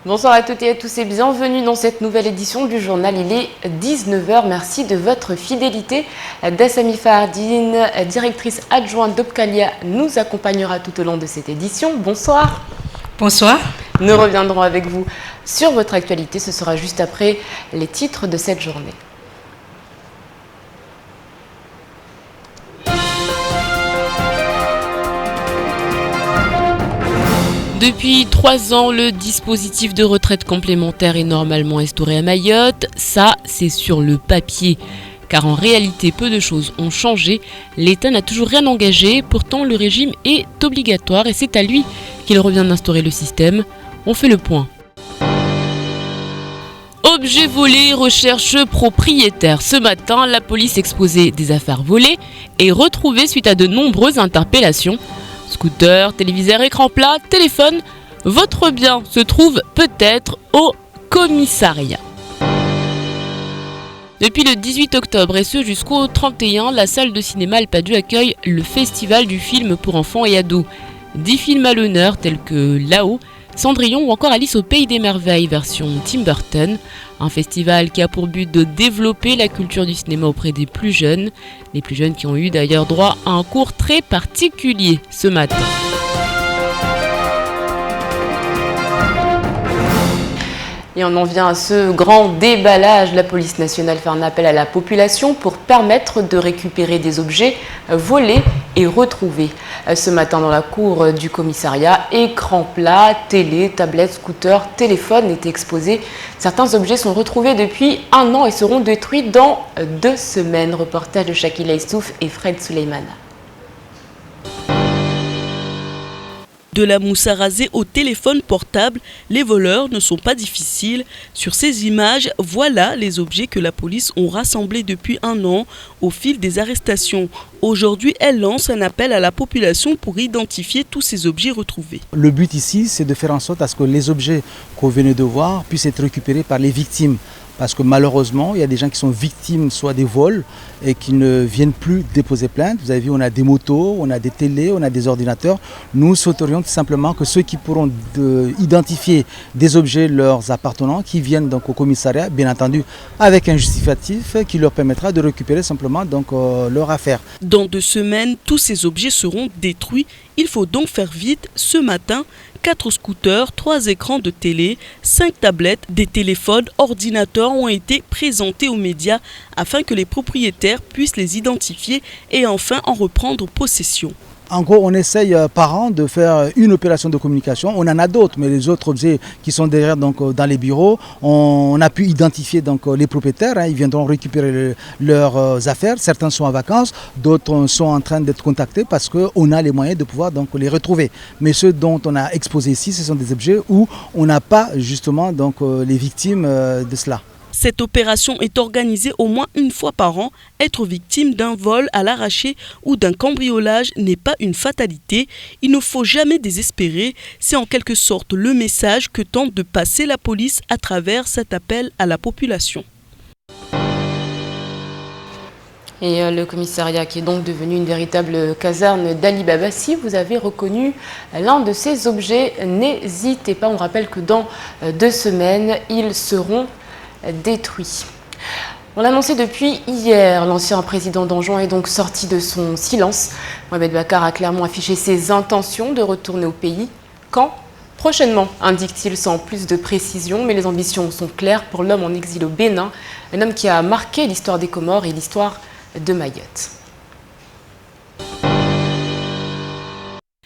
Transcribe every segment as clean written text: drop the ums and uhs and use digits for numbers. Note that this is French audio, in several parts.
Bonsoir à toutes et à tous et bienvenue dans cette nouvelle édition du journal. Il est 19h. Merci de votre fidélité. Dassami Fahardine, directrice adjointe d'Opcalia, nous accompagnera tout au long de cette édition. Bonsoir. Bonsoir. Nous reviendrons avec vous sur votre actualité. Ce sera juste après les titres de cette journée. Depuis 3 ans, le dispositif de retraite complémentaire est normalement instauré à Mayotte. Ça, c'est sur le papier. Car en réalité, peu de choses ont changé. L'État n'a toujours rien engagé. Pourtant, le régime est obligatoire et c'est à lui qu'il revient d'instaurer le système. On fait le point. Objets volés, recherche propriétaire. Ce matin, la police exposait des affaires volées et retrouvées suite à de nombreuses interpellations. Scooter, téléviseur, écran plat, téléphone, votre bien se trouve peut-être au commissariat. Depuis le 18 octobre et ce jusqu'au 31, la salle de cinéma Alpadu accueille le festival du film pour enfants et ados. 10 films à l'honneur tels que Là-haut, Cendrillon ou encore Alice au Pays des Merveilles version Tim Burton. Un festival qui a pour but de développer la culture du cinéma auprès des plus jeunes. Les plus jeunes qui ont eu d'ailleurs droit à un cours très particulier ce matin. Et on en vient à ce grand déballage. La police nationale fait un appel à la population pour permettre de récupérer des objets volés et retrouvés. Ce matin, dans la cour du commissariat, écran plat, télé, tablette, scooter, téléphone étaient exposés. Certains objets sont retrouvés depuis 1 an et seront détruits dans 2 semaines. Reportage de Shakila Issouf et Fred Souleymana. De la mousse à raser au téléphone portable, les voleurs ne sont pas difficiles. Sur ces images, voilà les objets que la police ont rassemblés depuis 1 an au fil des arrestations. Aujourd'hui, elle lance un appel à la population pour identifier tous ces objets retrouvés. Le but ici, c'est de faire en sorte à ce que les objets qu'on venait de voir puissent être récupérés par les victimes. Parce que malheureusement, il y a des gens qui sont victimes soit des vols et qui ne viennent plus déposer plainte. Vous avez vu, on a des motos, on a des télés, on a des ordinateurs. Nous souhaiterions tout simplement que ceux qui pourront identifier des objets leur appartenant, qui viennent donc au commissariat, bien entendu avec un justificatif qui leur permettra de récupérer simplement donc, leur affaire. Dans 2 semaines, tous ces objets seront détruits. Il faut donc faire vite. Ce matin, 4 scooters, 3 écrans de télé, 5 tablettes, des téléphones, ordinateurs ont été présentés aux médias afin que les propriétaires puissent les identifier et enfin en reprendre possession. En gros, on essaye par an de faire une opération de communication. On en a d'autres, mais les autres objets qui sont derrière donc, dans les bureaux, on a pu identifier donc, les propriétaires. Ils viendront récupérer leurs affaires. Certains sont en vacances, d'autres sont en train d'être contactés parce qu'on a les moyens de pouvoir donc, les retrouver. Mais ceux dont on a exposé ici, ce sont des objets où on n'a pas justement donc, les victimes de cela. Cette opération est organisée au moins 1 fois par an. Être victime d'un vol à l'arraché ou d'un cambriolage n'est pas une fatalité. Il ne faut jamais désespérer. C'est en quelque sorte le message que tente de passer la police à travers cet appel à la population. Et le commissariat qui est donc devenu une véritable caserne d'Ali Baba. Si vous avez reconnu l'un de ces objets, n'hésitez pas. On rappelle que dans 2 semaines, ils seront détruit. On l'a annoncé depuis hier, l'ancien président d'Anjouan est donc sorti de son silence. Mohamed Bakar a clairement affiché ses intentions de retourner au pays. Quand ? Prochainement, indique-t-il sans plus de précision, mais les ambitions sont claires pour l'homme en exil au Bénin, un homme qui a marqué l'histoire des Comores et l'histoire de Mayotte.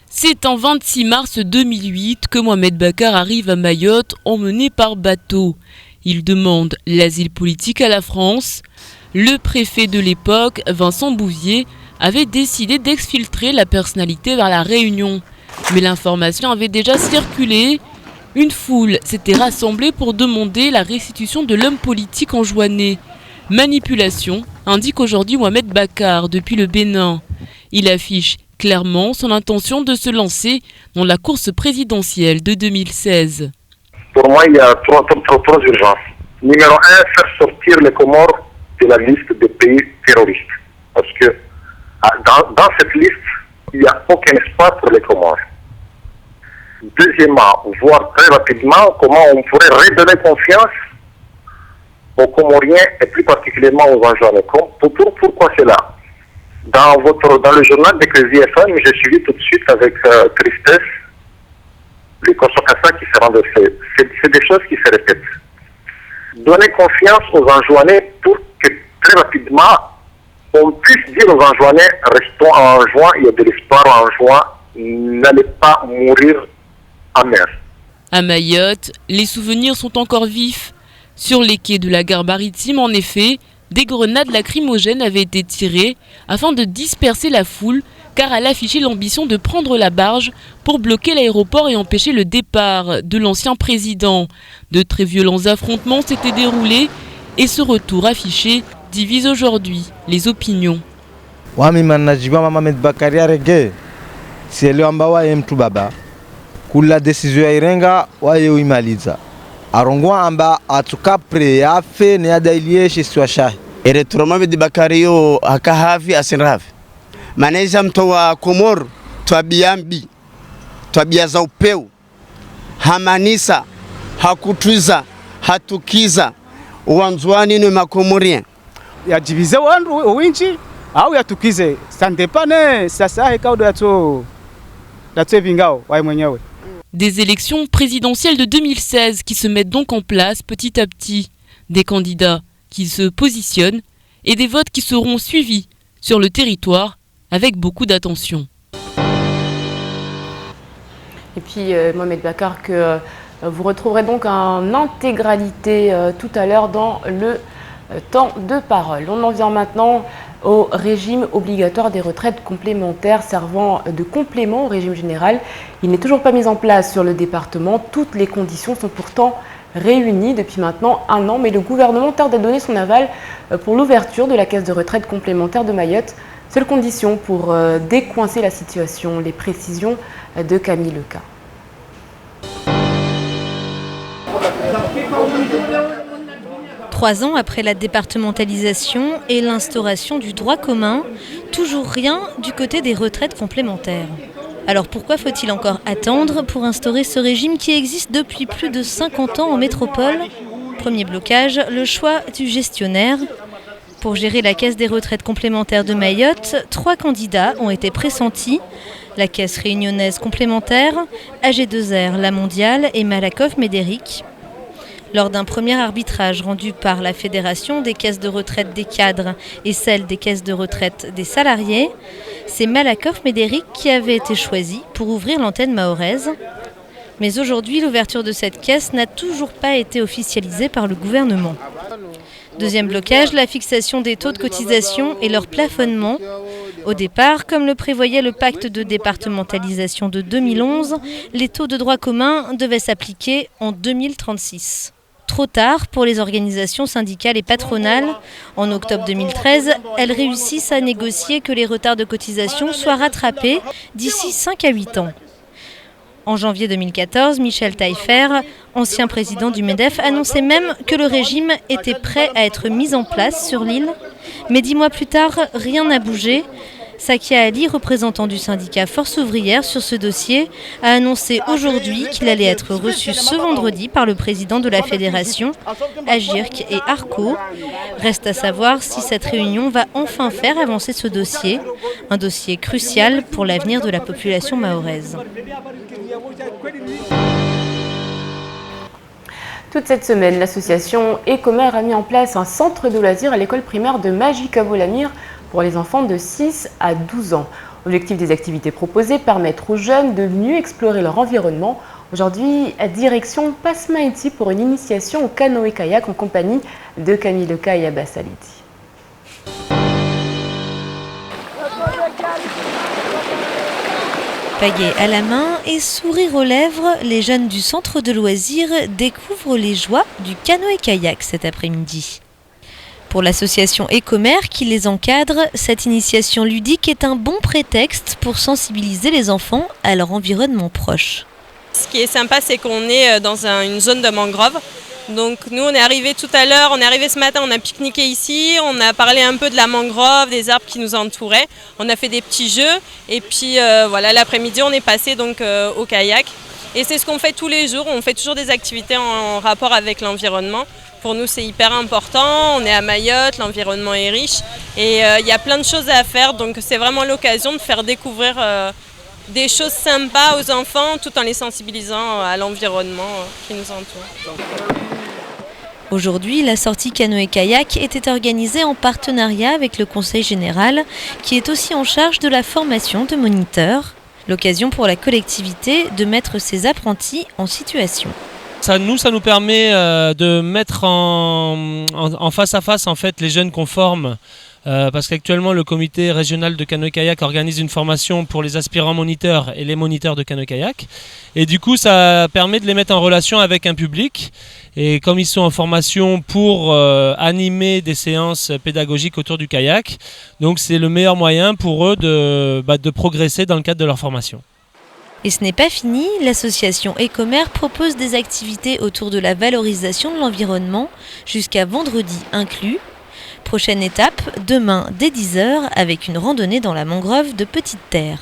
C'est en 26 mars 2008 que Mohamed Bakar arrive à Mayotte emmené par bateau. Il demande l'asile politique à la France. Le préfet de l'époque, Vincent Bouvier, avait décidé d'exfiltrer la personnalité vers la Réunion. Mais l'information avait déjà circulé. Une foule s'était rassemblée pour demander la restitution de l'homme politique enjoinné. Manipulation, indique aujourd'hui Mohamed Bakar depuis le Bénin. Il affiche clairement son intention de se lancer dans la course présidentielle de 2016. Pour moi, il y a trois urgences. Numéro 1, faire sortir les Comores de la liste des pays terroristes. Parce que dans cette liste, il n'y a aucun espace pour les Comores. Deuxièmement, voir très rapidement comment on pourrait redonner confiance aux Comoriens et plus particulièrement aux Anjouanais. Pourquoi cela? Dans le journal de Crédit FM, j'ai suivi tout de suite avec tristesse les Kosokasa qui se renversent. C'est des choses qui se répètent. Donner confiance aux Anjouanais pour que très rapidement on puisse dire aux Anjouanais, restons en juin, il y a de l'espoir en juin, n'allez pas mourir en mer. À Mayotte, les souvenirs sont encore vifs. Sur les quais de la gare maritime, en effet, des grenades lacrymogènes avaient été tirées afin de disperser la foule, car elle affichait l'ambition de prendre la barge pour bloquer l'aéroport et empêcher le départ de l'ancien président. De très violents affrontements s'étaient déroulés et ce retour affiché divise aujourd'hui les opinions. Kula decision ya Irenga waye uimaliza arongwa amba atuka pre afe ne adailieshe swasha eretroma bidi bakariyo akahavi asinravi maneza mto wa Komoro twabiambi twabia za upeu hamanisa hakutwiza hatukiza uwanzwani ni makomorien ya divize wandu uwinchi au yatukize sandepane sasa hekaudo yato vingao wae mwenyewe. Des élections présidentielles de 2016 qui se mettent donc en place petit à petit, des candidats qui se positionnent et des votes qui seront suivis sur le territoire avec beaucoup d'attention. Et puis Mohamed Bakar, que vous retrouverez donc en intégralité tout à l'heure dans le temps de parole. On en vient maintenant au régime obligatoire des retraites complémentaires servant de complément au régime général. Il n'est toujours pas mis en place sur le département. Toutes les conditions sont pourtant réunies depuis maintenant 1 an, mais le gouvernement tarde à donner son aval pour l'ouverture de la caisse de retraite complémentaire de Mayotte. Seule condition pour décoincer la situation. Les précisions de Camille Leca. Trois ans après la départementalisation et l'instauration du droit commun, toujours rien du côté des retraites complémentaires. Alors pourquoi faut-il encore attendre pour instaurer ce régime qui existe depuis plus de 50 ans en métropole? Premier blocage, le choix du gestionnaire. Pour gérer la caisse des retraites complémentaires de Mayotte, 3 candidats ont été pressentis. La caisse réunionnaise complémentaire, AG2R, La Mondiale et Malakoff Médéric. Lors d'un premier arbitrage rendu par la Fédération des caisses de retraite des cadres et celle des caisses de retraite des salariés, c'est Malakoff Médéric qui avait été choisi pour ouvrir l'antenne mahoraise. Mais aujourd'hui, l'ouverture de cette caisse n'a toujours pas été officialisée par le gouvernement. Deuxième blocage, la fixation des taux de cotisation et leur plafonnement. Au départ, comme le prévoyait le pacte de départementalisation de 2011, les taux de droit commun devaient s'appliquer en 2036. Trop tard pour les organisations syndicales et patronales. En octobre 2013, elles réussissent à négocier que les retards de cotisation soient rattrapés d'ici 5 à 8 ans. En janvier 2014, Michel Taillefer, ancien président du MEDEF, annonçait même que le régime était prêt à être mis en place sur l'île. Mais 10 mois plus tard, rien n'a bougé. Sakia Ali, représentant du syndicat Force ouvrière sur ce dossier, a annoncé aujourd'hui qu'il allait être reçu ce vendredi par le président de la fédération, Agirc et Arco. Reste à savoir si cette réunion va enfin faire avancer ce dossier, un dossier crucial pour l'avenir de la population mahoraise. Toute cette semaine, l'association Ecomer a mis en place un centre de loisirs à l'école primaire de Majika-Bolamir pour les enfants de 6 à 12 ans. L'objectif des activités proposées, permettre aux jeunes de mieux explorer leur environnement. Aujourd'hui, direction Passemaïti pour une initiation au canoë-kayak en compagnie de Camille Leca et Abbas Alidi. Pagaie à la main et sourire aux lèvres, les jeunes du centre de loisirs découvrent les joies du canoë-kayak cet après-midi. Pour l'association Ecomer qui les encadre, cette initiation ludique est un bon prétexte pour sensibiliser les enfants à leur environnement proche. Ce qui est sympa, c'est qu'on est dans une zone de mangrove. Donc nous, on est arrivé tout à l'heure, on est arrivé ce matin, on a pique-niqué ici, on a parlé un peu de la mangrove, des arbres qui nous entouraient. On a fait des petits jeux et puis voilà, l'après-midi, on est passé donc au kayak. Et c'est ce qu'on fait tous les jours, on fait toujours des activités en rapport avec l'environnement. Pour nous, c'est hyper important, on est à Mayotte, l'environnement est riche et il y a plein de choses à faire. Donc c'est vraiment l'occasion de faire découvrir des choses sympas aux enfants tout en les sensibilisant à l'environnement qui nous entoure. Aujourd'hui, la sortie canoë-kayak était organisée en partenariat avec le Conseil général, qui est aussi en charge de la formation de moniteurs. L'occasion pour la collectivité de mettre ses apprentis en situation. Ça nous permet de mettre en face à face en fait, les jeunes qu'on forme. Parce qu'actuellement, le comité régional de canoë-kayak organise une formation pour les aspirants moniteurs et les moniteurs de canoë-kayak. Et du coup, ça permet de les mettre en relation avec un public. Et comme ils sont en formation pour animer des séances pédagogiques autour du kayak, donc c'est le meilleur moyen pour eux de progresser dans le cadre de leur formation. Et ce n'est pas fini, l'association Ecomer propose des activités autour de la valorisation de l'environnement jusqu'à vendredi inclus. Prochaine étape, demain dès 10h avec une randonnée dans la mangrove de Petite Terre.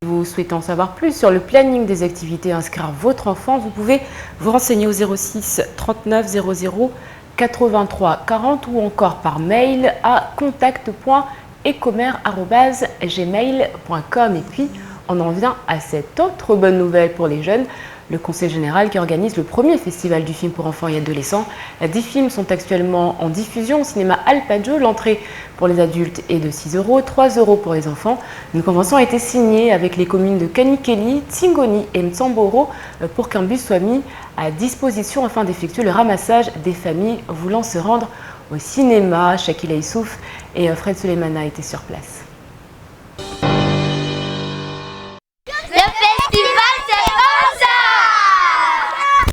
Vous souhaitez en savoir plus sur le planning des activités à inscrire votre enfant, vous pouvez vous renseigner au 06 39 00 83 40 ou encore par mail à contact.ecomer@gmail.com. Et puis, on en vient à cette autre bonne nouvelle pour les jeunes. Le Conseil général qui organise le premier festival du film pour enfants et adolescents. 10 films sont actuellement en diffusion au cinéma Alpaggio. L'entrée pour les adultes est de 6 €, 3 € pour les enfants. Une convention a été signée avec les communes de Kanikeli, Tsingoni et Mtsamboro pour qu'un bus soit mis à disposition afin d'effectuer le ramassage des familles voulant se rendre au cinéma. Shakila Issouf et Fred Suleimana étaient sur place.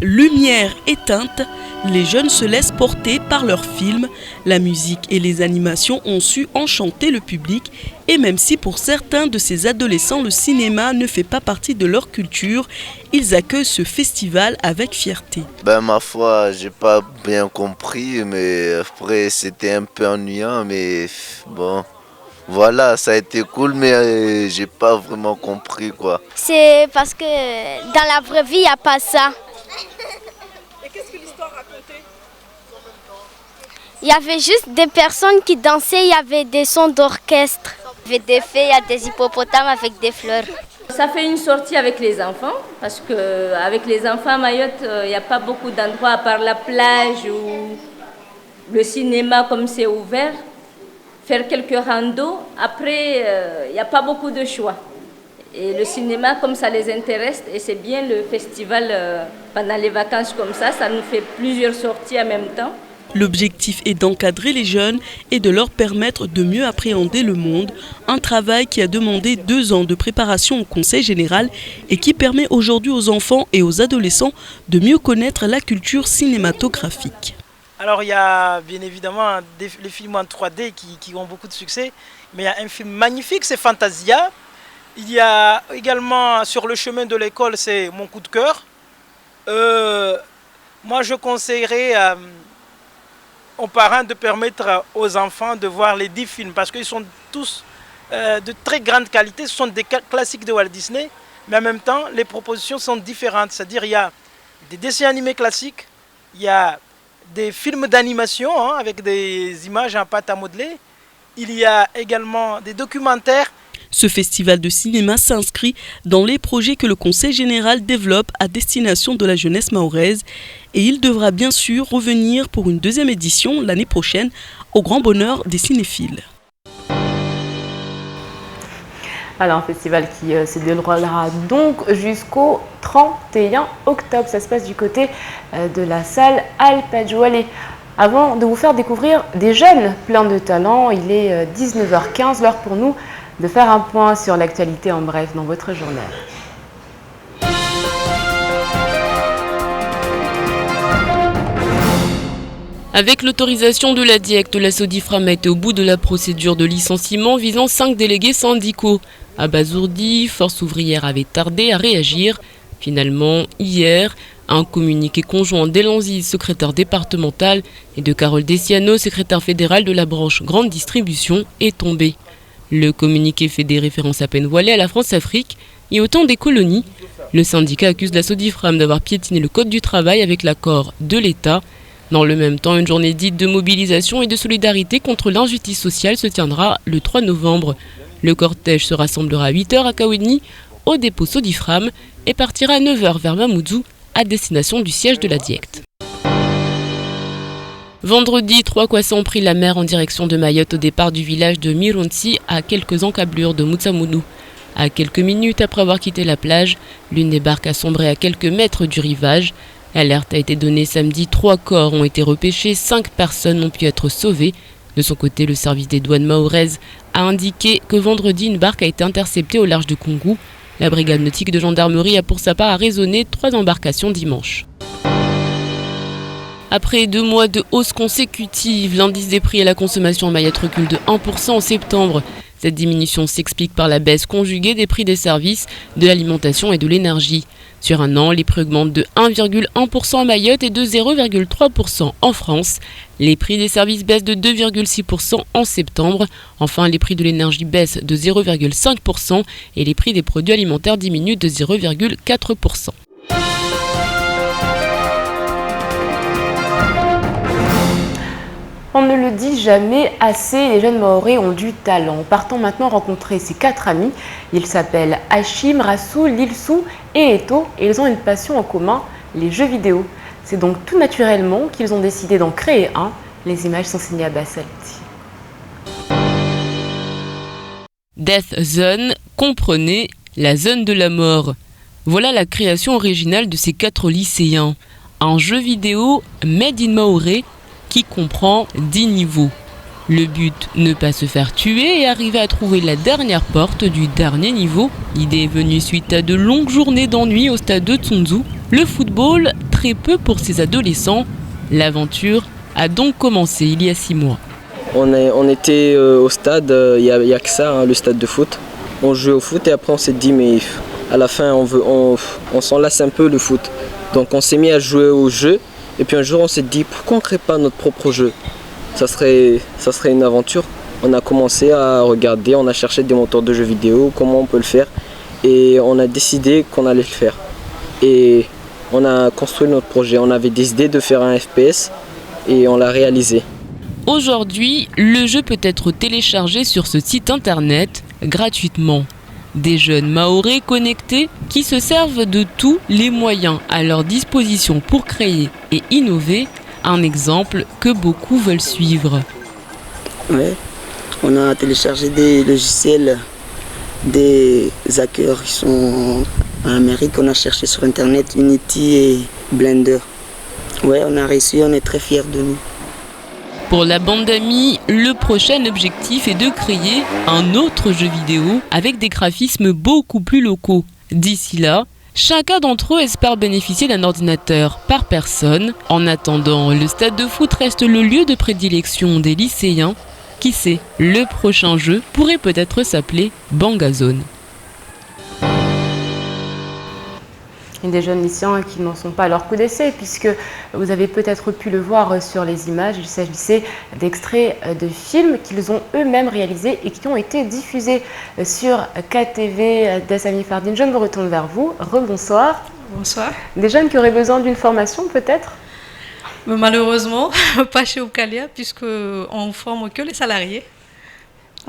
Lumière éteinte, les jeunes se laissent porter par leurs films. La musique et les animations ont su enchanter le public. Et même si pour certains de ces adolescents, le cinéma ne fait pas partie de leur culture, ils accueillent ce festival avec fierté. Ma foi, j'ai pas bien compris, mais après c'était un peu ennuyant, mais bon. Voilà, ça a été cool, mais j'ai pas vraiment compris quoi. C'est parce que dans la vraie vie, il n'y a pas ça. Et qu'est-ce que l'histoire racontait? Il y avait juste des personnes qui dansaient, il y avait des sons d'orchestre. Il y avait des fées, il y a des hippopotames avec des fleurs. Ça fait une sortie avec les enfants, parce qu'avec les enfants à Mayotte, il n'y a pas beaucoup d'endroits à part la plage ou le cinéma comme c'est ouvert. Faire quelques randos, après, il n'y a pas beaucoup de choix. Et le cinéma, comme ça les intéresse, et c'est bien le festival pendant les vacances comme ça nous fait plusieurs sorties en même temps. L'objectif est d'encadrer les jeunes et de leur permettre de mieux appréhender le monde, un travail qui a demandé 2 ans de préparation au Conseil général et qui permet aujourd'hui aux enfants et aux adolescents de mieux connaître la culture cinématographique. Alors il y a bien évidemment les films en 3D qui ont beaucoup de succès, mais il y a un film magnifique, c'est Fantasia. Il y a également Sur le chemin de l'école, c'est mon coup de cœur. Moi je conseillerais aux parents de permettre aux enfants de voir les 10 films parce qu'ils sont tous de très grande qualité, ce sont des classiques de Walt Disney, mais en même temps les propositions sont différentes, c'est-à-dire il y a des dessins animés classiques, il y a des films d'animation avec des images en pâte à modeler, il y a également des documentaires. Ce festival de cinéma s'inscrit dans les projets que le Conseil général développe à destination de la jeunesse mahoraise et il devra bien sûr revenir pour une 2e édition l'année prochaine au grand bonheur des cinéphiles. Alors un festival qui se déroulera donc jusqu'au 31 octobre. Ça se passe du côté de la salle Alpaggio. Allez, avant de vous faire découvrir des jeunes pleins de talent, il est 19h15, l'heure pour nous de faire un point sur l'actualité en bref dans votre journal. Avec l'autorisation de la DIEC, la Sodifram a été au bout de la procédure de licenciement visant 5 délégués syndicaux. Abasourdi, Force ouvrière avait tardé à réagir. Finalement, hier, un communiqué conjoint d'Elanzi, secrétaire départemental, et de Carole Dessiano, secrétaire fédérale de la branche grande distribution, est tombé. Le communiqué fait des références à peine voilées à la France-Afrique et au temps des colonies. Le syndicat accuse la Sodifram d'avoir piétiné le code du travail avec l'accord de l'État. Dans le même temps, une journée dite de mobilisation et de solidarité contre l'injustice sociale se tiendra le 3 novembre. Le cortège se rassemblera à 8h à Kaweni, au dépôt Sodifram, et partira à 9h vers Mamoudzou, à destination du siège de la Diecte. Vendredi, 3 Kwassa ont pris la mer en direction de Mayotte au départ du village de Mironti, à quelques encablures de Moutsamounou. À quelques minutes après avoir quitté la plage, l'une des barques a sombré à quelques mètres du rivage. L'alerte a été donnée samedi, 3 corps ont été repêchés, 5 personnes ont pu être sauvées. De son côté, le service des douanes mahoraises a indiqué que vendredi, une barque a été interceptée au large de Koungou. La brigade nautique de gendarmerie a pour sa part arraisonné 3 embarcations dimanche. Après 2 mois de hausse consécutive, l'indice des prix à la consommation en Mayotte recule de 1% en septembre. Cette diminution s'explique par la baisse conjuguée des prix des services, de l'alimentation et de l'énergie. Sur un an, les prix augmentent de 1,1% à Mayotte et de 0,3% en France. Les prix des services baissent de 2,6% en septembre. Enfin, les prix de l'énergie baissent de 0,5% et les prix des produits alimentaires diminuent de 0,4%. On ne le dit jamais assez, les jeunes Mahorais ont du talent. Partons maintenant rencontrer ces 4 amis. Ils s'appellent Hachim, Rassou, Lilsou et Eto et ils ont une passion en commun, les jeux vidéo. C'est donc tout naturellement qu'ils ont décidé d'en créer un. Les images sont signées à Bassalti. Death Zone, comprenez la zone de la mort. Voilà la création originale de ces 4 lycéens. Un jeu vidéo made in Mahorais qui comprend 10 niveaux. Le but, ne pas se faire tuer et arriver à trouver la dernière porte du dernier niveau. L'idée est venue suite à de longues journées d'ennui au stade de Tsunzu. Le football, très peu pour ces adolescents. L'aventure a donc commencé il y a 6 mois. On était au stade, il n'y a que ça, hein, le stade de foot. On jouait au foot et après on s'est dit mais à la fin on s'en lasse un peu le foot. Donc on s'est mis à jouer au jeu. Et puis un jour on s'est dit pourquoi on ne crée pas notre propre jeu, ça serait une aventure. On a commencé à regarder, on a cherché des moteurs de jeux vidéo, comment on peut le faire. Et on a décidé qu'on allait le faire. Et on a construit notre projet, on avait des idées de faire un FPS et on l'a réalisé. Aujourd'hui, le jeu peut être téléchargé sur ce site internet gratuitement. Des jeunes Mahorais connectés qui se servent de tous les moyens à leur disposition pour créer et innover, un exemple que beaucoup veulent suivre. Ouais, on a téléchargé des logiciels, des hackers qui sont en Amérique, on a cherché sur internet Unity et Blender. Ouais, on a réussi, on est très fiers de nous. Pour la bande d'amis, le prochain objectif est de créer un autre jeu vidéo avec des graphismes beaucoup plus locaux. D'ici là, chacun d'entre eux espère bénéficier d'un ordinateur par personne. En attendant, le stade de foot reste le lieu de prédilection des lycéens. Qui sait, le prochain jeu pourrait peut-être s'appeler Bangazone. Et des jeunes lycéens qui n'en sont pas à leur coup d'essai, puisque vous avez peut-être pu le voir sur les images, il s'agissait d'extraits de films qu'ils ont eux-mêmes réalisés et qui ont été diffusés sur KTV. Dassami Fardine, je me retourne vers vous. Rebonsoir. Bonsoir. Des jeunes qui auraient besoin d'une formation peut-être ? Mais malheureusement, pas chez Okalia, puisqu'on ne forme que les salariés.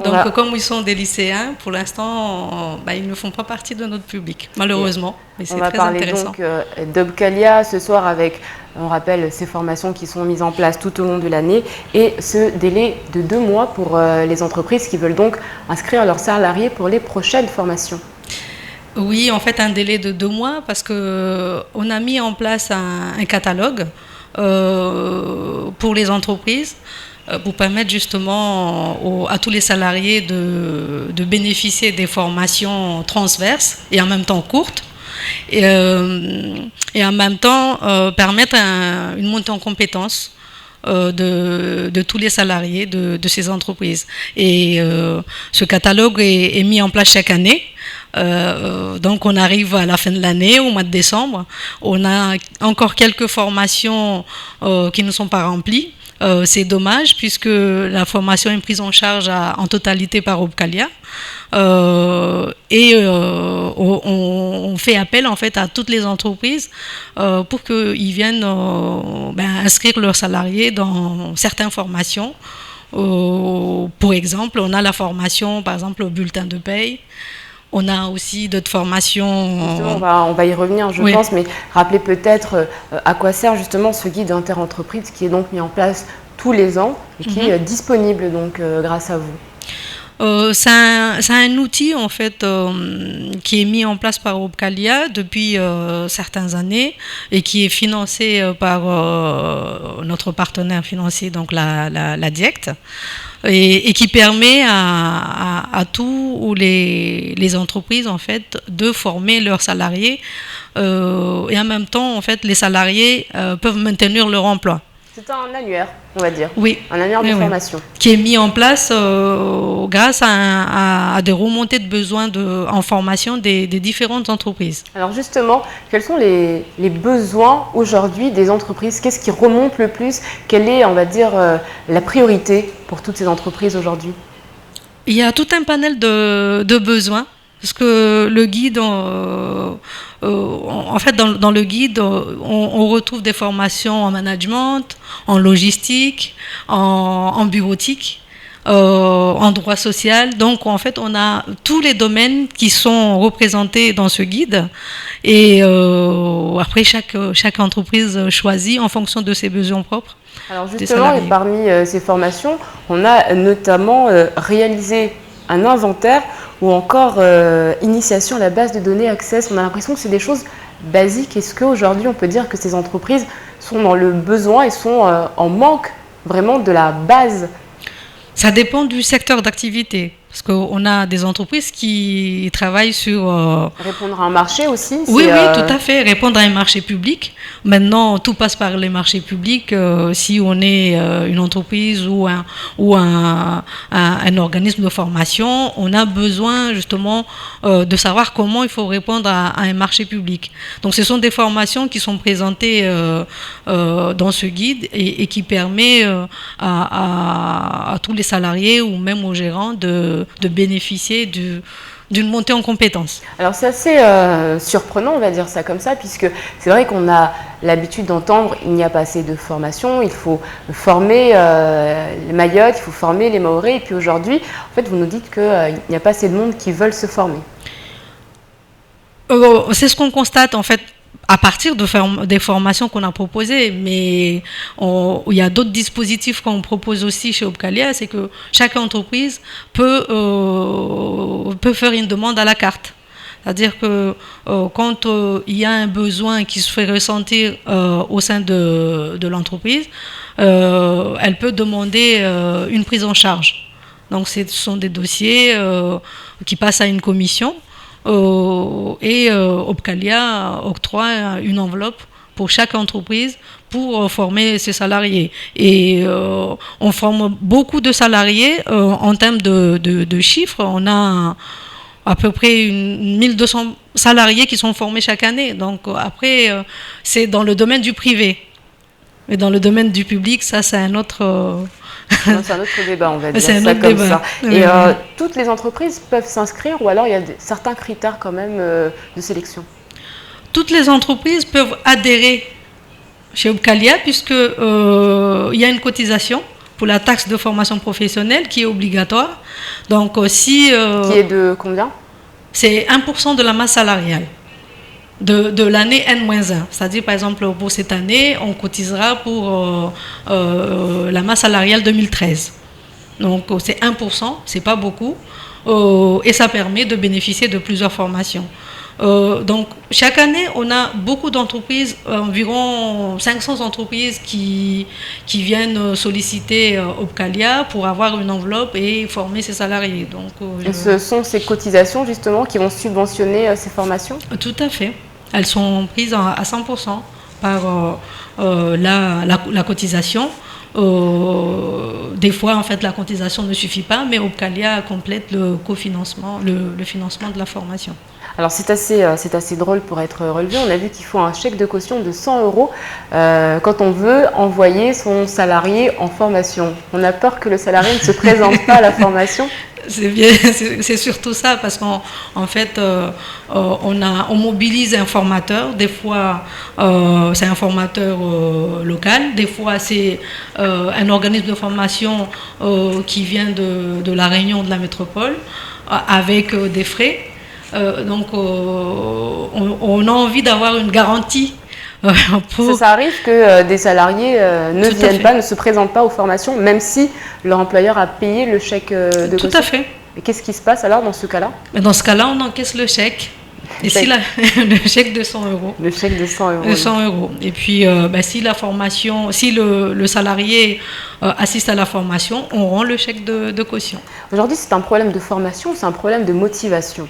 Donc, comme ils sont des lycéens, pour l'instant, ils ne font pas partie de notre public, malheureusement. Mais c'est très intéressant. On va parler donc d'Obcalia ce soir avec, on rappelle, ces formations qui sont mises en place tout au long de l'année et ce délai de 2 mois pour les entreprises qui veulent donc inscrire leurs salariés pour les prochaines formations. Oui, en fait, un délai de 2 mois parce qu'on a mis en place un catalogue pour les entreprises pour permettre justement à tous les salariés de bénéficier des formations transverses et en même temps courtes et en même temps permettre une montée en compétences de tous les salariés de ces entreprises. Et ce catalogue est mis en place chaque année. Donc on arrive à la fin de l'année, au mois de décembre. On a encore quelques formations qui ne sont pas remplies. C'est dommage puisque la formation est prise en charge en totalité par Opcalia. On fait appel en fait à toutes les entreprises pour qu'ils viennent inscrire leurs salariés dans certaines formations. Pour exemple, on a la formation par exemple au bulletin de paye. On a aussi d'autres formations. Justement, on va y revenir, je pense, mais rappelez peut-être à quoi sert justement ce guide interentreprise qui est donc mis en place tous les ans et qui est disponible donc grâce à vous. C'est un outil en fait qui est mis en place par Opcalia depuis certaines années et qui est financé par notre partenaire financier, donc la DIECT. Et qui permet à tous les entreprises en fait de former leurs salariés et en même temps en fait les salariés peuvent maintenir leur emploi. C'est un annuaire, on va dire. Oui. Un annuaire de formation. Qui est mis en place grâce à des remontées de besoins en formation des différentes entreprises. Alors justement, quels sont les besoins aujourd'hui des entreprises? Qu'est-ce qui remonte le plus? Quelle est, on va dire, la priorité pour toutes ces entreprises aujourd'hui? Il y a tout un panel de besoins. Parce que le guide, en fait, dans le guide, on retrouve des formations en management, en logistique, en bureautique, en droit social. Donc, en fait, on a tous les domaines qui sont représentés dans ce guide. Et après, chaque entreprise choisit en fonction de ses besoins propres. Alors justement, et parmi ces formations, on a notamment réalisé un inventaire ou encore initiation à la base de données Access. On a l'impression que c'est des choses basiques. Est-ce qu'aujourd'hui, on peut dire que ces entreprises sont dans le besoin et sont en manque vraiment de la base? Ça dépend du secteur d'activité. Parce qu'on a des entreprises qui travaillent sur... répondre à un marché aussi. Oui, tout à fait. Répondre à un marché public. Maintenant, tout passe par les marchés publics. Si on est une entreprise ou un organisme de formation, on a besoin justement de savoir comment il faut répondre à un marché public. Donc, ce sont des formations qui sont présentées dans ce guide et qui permet à tous les salariés ou même aux gérants de bénéficier d'une montée en compétences. Alors c'est assez surprenant, on va dire ça comme ça, puisque c'est vrai qu'on a l'habitude d'entendre il n'y a pas assez de formation, il faut former les Mayotte, il faut former les Mahorais, et puis aujourd'hui, en fait, vous nous dites qu'il n'y a pas assez de monde qui veulent se former. C'est ce qu'on constate en fait à partir des formations qu'on a proposées, mais il y a d'autres dispositifs qu'on propose aussi chez Opcalia, c'est que chaque entreprise peut faire une demande à la carte. C'est-à-dire que quand il y a un besoin qui se fait ressentir au sein de l'entreprise, elle peut demander une prise en charge. Donc ce sont des dossiers qui passent à une commission. Et Opcalia octroie une enveloppe pour chaque entreprise pour former ses salariés. Et on forme beaucoup de salariés en termes de chiffres. On a à peu près 1200 salariés qui sont formés chaque année. Donc après, c'est dans le domaine du privé. Mais dans le domaine du public, ça c'est un autre... C'est un autre débat, on va dire ça comme débat. Ça. Et toutes les entreprises peuvent s'inscrire ou alors il y a certains critères quand même de sélection? Toutes les entreprises peuvent adhérer chez Opcalia puisque il y a une cotisation pour la taxe de formation professionnelle qui est obligatoire. Donc qui est de combien? C'est 1% de la masse salariale. De l'année N-1. C'est-à-dire, par exemple, pour cette année, on cotisera pour la masse salariale 2013. Donc, c'est 1%, c'est pas beaucoup. Et ça permet de bénéficier de plusieurs formations. Donc, chaque année, on a beaucoup d'entreprises, environ 500 entreprises qui viennent solliciter Opcalia pour avoir une enveloppe et former ses salariés. Donc, et ce sont ces cotisations, justement, qui vont subventionner ces formations? Tout à fait. Elles sont prises à 100% par la cotisation. Des fois, en fait, la cotisation ne suffit pas, mais Opcalia complète le cofinancement, le financement de la formation. Alors c'est assez drôle pour être relevé. On a vu qu'il faut un chèque de caution de 100 € quand on veut envoyer son salarié en formation. On a peur que le salarié ne se présente pas à la formation. C'est surtout ça, parce qu'en fait, on mobilise un formateur. Des fois, c'est un formateur local. Des fois, c'est un organisme de formation qui vient de la Réunion, de la métropole, avec des frais. Donc, on a envie d'avoir une garantie. Ça arrive que des salariés ne viennent pas, ne se présentent pas aux formations, même si leur employeur a payé le chèque de caution. Tout à fait. Et qu'est-ce qui se passe alors dans ce cas-là? Dans ce cas-là, on encaisse le chèque. Et si le chèque de 100 €. Le chèque de 100 €. De 100 €. Et puis, si la formation, si le salarié assiste à la formation, on rend le chèque de caution. Aujourd'hui, c'est un problème de formation ou c'est un problème de motivation?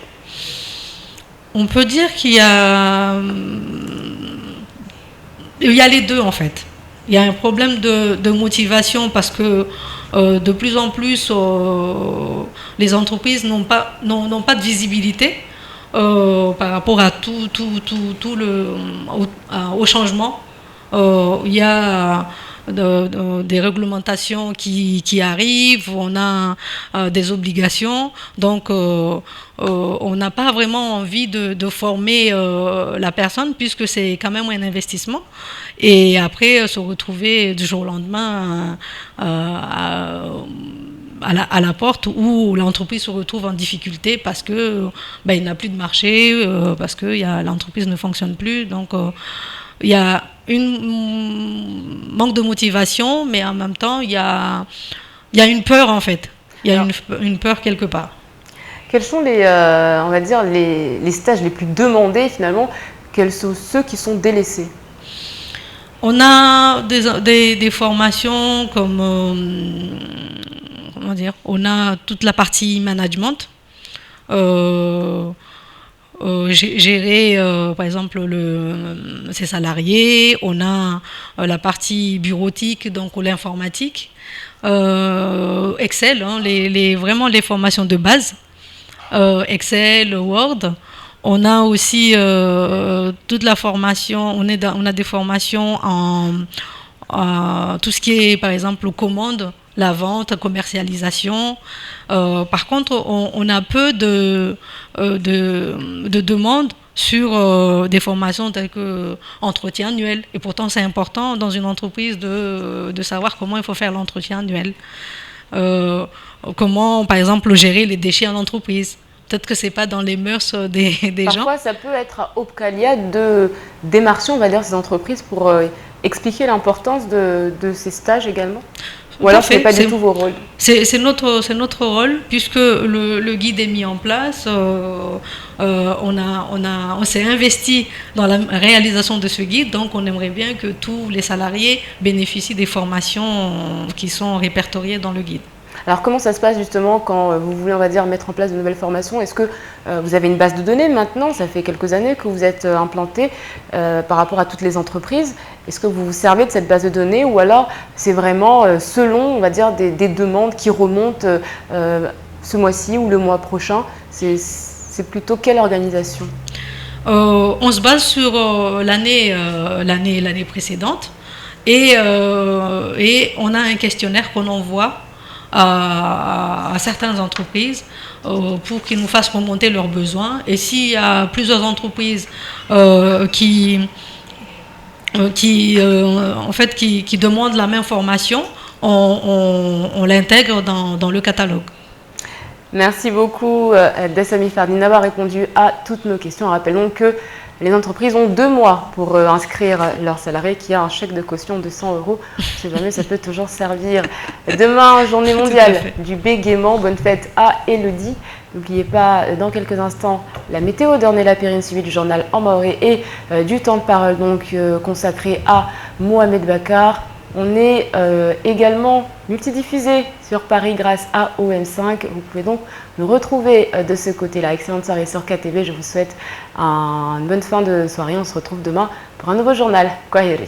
On peut dire qu'il y a les deux, en fait. Il y a un problème de motivation parce que de plus en plus, les entreprises n'ont pas de visibilité par rapport à au changement. Il y a des réglementations qui arrivent, on a des obligations, donc on n'a pas vraiment envie de former la personne, puisque c'est quand même un investissement, et après se retrouver du jour au lendemain à la porte où l'entreprise se retrouve en difficulté parce que il n'a plus de marché, parce que l'entreprise ne fonctionne plus. Donc il y a manque de motivation, mais en même temps il y a une peur, en fait. Il y a une peur quelque part. Quels sont les stages les plus demandés finalement? Quels sont ceux qui sont délaissés? On a des formations comme on a toute la partie management, gérer par exemple ses salariés. On a la partie bureautique, donc l'informatique, Excel, vraiment les formations de base, Excel, Word. On a aussi toute la formation, on a des formations en tout ce qui est par exemple commandes, la vente, la commercialisation. Par contre, on a peu de demandes sur des formations telles que entretien annuel. Et pourtant, c'est important dans une entreprise de savoir comment il faut faire l'entretien annuel. Comment, par exemple, gérer les déchets en entreprise. Peut-être que ce n'est pas dans les mœurs des gens. Parfois, ça peut être à Opcalia de démarcher, on va dire, ces entreprises pour expliquer l'importance de ces stages également. Ou alors, ce n'est pas du tout vos rôles? C'est notre rôle, puisque le guide est mis en place. On s'est investi dans la réalisation de ce guide, donc on aimerait bien que tous les salariés bénéficient des formations qui sont répertoriées dans le guide. Alors comment ça se passe justement quand vous voulez, on va dire, mettre en place de nouvelles formations? Est-ce que vous avez une base de données maintenant? Ça fait quelques années que vous êtes implanté par rapport à toutes les entreprises. Est-ce que vous vous servez de cette base de données, ou alors c'est vraiment selon, on va dire, des demandes qui remontent ce mois-ci ou le mois prochain? C'est plutôt quelle organisation? On se base sur l'année précédente, et on a un questionnaire qu'on envoie à certaines entreprises pour qu'ils nous fassent remonter leurs besoins. Et s'il y a plusieurs entreprises qui demandent la même formation, on l'intègre dans le catalogue. Merci beaucoup Dessamy Fardine d'avoir répondu à toutes nos questions. Rappelons que les entreprises ont 2 mois pour inscrire leurs salariés, qui a un chèque de caution de 100 €. Si jamais, ça peut toujours servir. Demain, journée mondiale du bégaiement. Bonne fête à Elodie. N'oubliez pas, dans quelques instants, la météo d'Ornella Périne, suivie du journal en maoré et du temps de parole donc consacré à Mohamed Bakar. On est également multidiffusé sur Paris grâce à OM5. Vous pouvez donc nous retrouver de ce côté-là. Excellente soirée sur KTV. Je vous souhaite une bonne fin de soirée. On se retrouve demain pour un nouveau journal. Kwaheri.